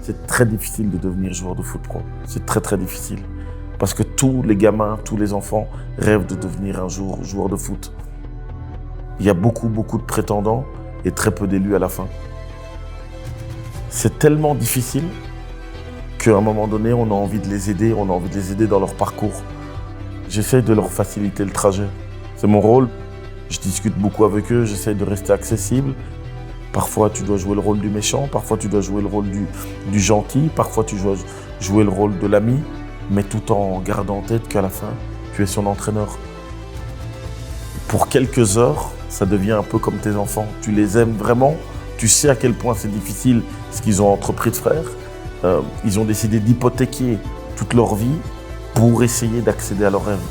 c'est très difficile de devenir joueur de foot pro. C'est très très difficile. Parce que tous les gamins, tous les enfants rêvent de devenir un jour joueur de foot. Il y a beaucoup de prétendants et très peu d'élus à la fin. C'est tellement difficile qu'à un moment donné, on a envie de les aider, on a envie de les aider dans leur parcours. J'essaie de leur faciliter le trajet. C'est mon rôle. Je discute beaucoup avec eux, j'essaie de rester accessible. Parfois, tu dois jouer le rôle du méchant, parfois, tu dois jouer le rôle du gentil, parfois, tu dois jouer le rôle de l'ami, mais tout en gardant en tête qu'à la fin, tu es son entraîneur. Pour quelques heures, ça devient un peu comme tes enfants. Tu les aimes vraiment, tu sais à quel point c'est difficile ce qu'ils ont entrepris de faire. Ils ont décidé d'hypothéquer toute leur vie pour essayer d'accéder à leurs rêves.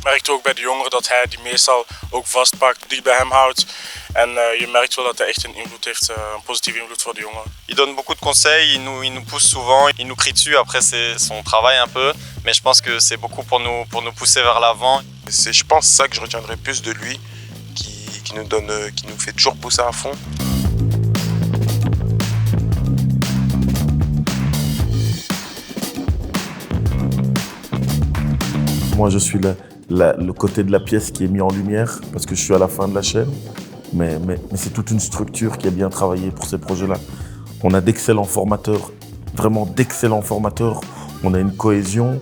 Merkt ook bij de jongeren dat hij die meestal ook vastpakt, dicht bij hem houdt. En je merkt wel dat hij echt een invloed heeft, een positieve invloed voor de jongeren. Il donne beaucoup de conseils, il nous pousse souvent, il nous crie dessus, après c'est son travail un peu. Mais je pense que c'est beaucoup pour nous pousser vers l'avant. C'est, je pense, ça que je retiendrai plus de lui, qui nous fait toujours pousser à fond. Moi, je suis le côté de la pièce qui est mis en lumière parce que je suis à la fin de la chaîne. Mais c'est toute une structure qui a bien travaillé pour ces projets-là. On a d'excellents formateurs, vraiment d'excellents formateurs. On a une cohésion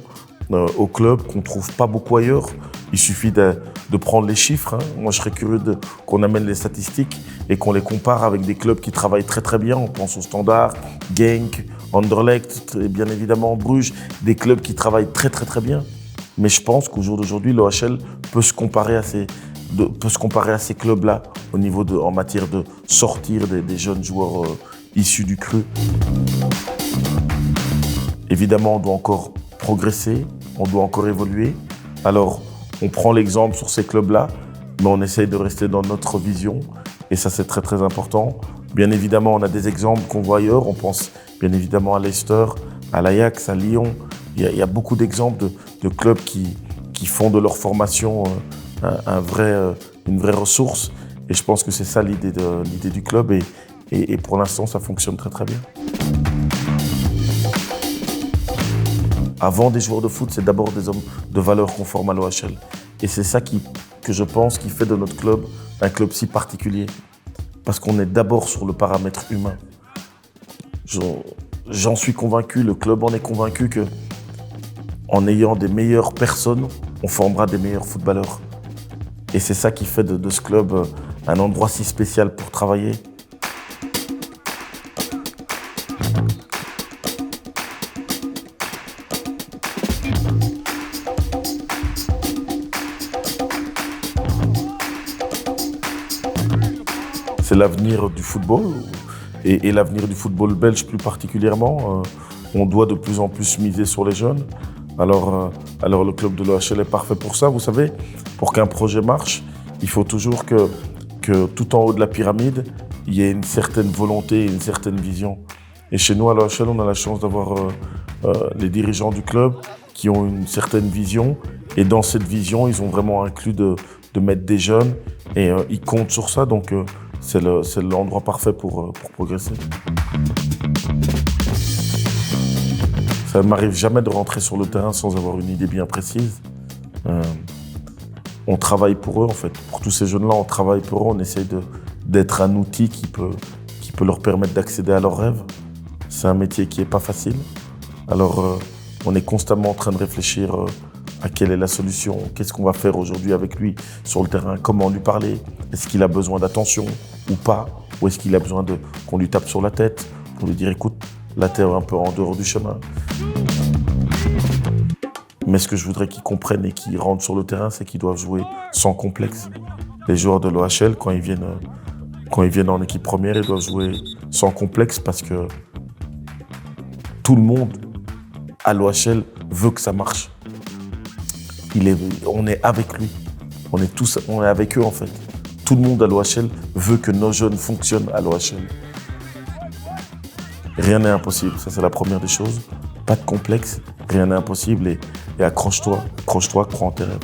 au club qu'on ne trouve pas beaucoup ailleurs. Il suffit de prendre les chiffres. Moi, je serais curieux qu'on amène les statistiques et qu'on les compare avec des clubs qui travaillent très très bien. On pense au Standard, Genk, Anderlecht, et bien évidemment Bruges, des clubs qui travaillent très très très bien. Mais je pense qu'au jour d'aujourd'hui, l'OHL peut se comparer à ces clubs-là en matière de sortir des jeunes joueurs issus du cru. Évidemment, on doit encore progresser, on doit encore évoluer. Alors, on prend l'exemple sur ces clubs-là, mais on essaye de rester dans notre vision. Et ça, c'est très, très important. Bien évidemment, on a des exemples qu'on voit ailleurs. On pense bien évidemment à Leicester, à l'Ajax, à Lyon. Il y a beaucoup d'exemples de clubs qui font de leur formation une vraie ressource. Et je pense que c'est ça l'idée du club. Et pour l'instant, ça fonctionne très, très bien. Avant des joueurs de foot, c'est d'abord des hommes de valeur qu'on forme à l'OHL. Et c'est ça que je pense qui fait de notre club un club si particulier. Parce qu'on est d'abord sur le paramètre humain. J'en suis convaincu, le club en est convaincu que en ayant des meilleures personnes, on formera des meilleurs footballeurs. Et c'est ça qui fait de ce club un endroit si spécial pour travailler. C'est l'avenir du football et l'avenir du football belge plus particulièrement. On doit de plus en plus miser sur les jeunes. Alors le club de l'OHL est parfait pour ça. Vous savez, pour qu'un projet marche, il faut toujours que tout en haut de la pyramide, il y ait une certaine volonté et une certaine vision. Et chez nous, à l'OHL, on a la chance d'avoir les dirigeants du club qui ont une certaine vision. Et dans cette vision, ils ont vraiment inclus de mettre des jeunes et ils comptent sur ça. Donc, c'est l'endroit parfait pour progresser. Ça ne m'arrive jamais de rentrer sur le terrain sans avoir une idée bien précise. On travaille pour eux, en fait. Pour tous ces jeunes-là, on travaille pour eux. On essaie d'être un outil qui peut leur permettre d'accéder à leurs rêves. C'est un métier qui n'est pas facile. Alors, on est constamment en train de réfléchir à quelle est la solution, qu'est-ce qu'on va faire aujourd'hui avec lui sur le terrain, comment lui parler, est-ce qu'il a besoin d'attention ou pas, ou est-ce qu'il a besoin qu'on lui tape sur la tête pour lui dire écoute, là t'es un peu en dehors du chemin. Mais ce que je voudrais qu'ils comprennent et qu'ils rentrent sur le terrain, c'est qu'ils doivent jouer sans complexe. Les joueurs de l'OHL, quand ils viennent en équipe première, ils doivent jouer sans complexe parce que tout le monde à l'OHL veut que ça marche. On est avec lui, on est avec eux en fait. Tout le monde à l'OHL veut que nos jeunes fonctionnent à l'OHL. Rien n'est impossible, ça c'est la première des choses. Pas de complexe, rien n'est impossible et accroche-toi, crois en tes rêves.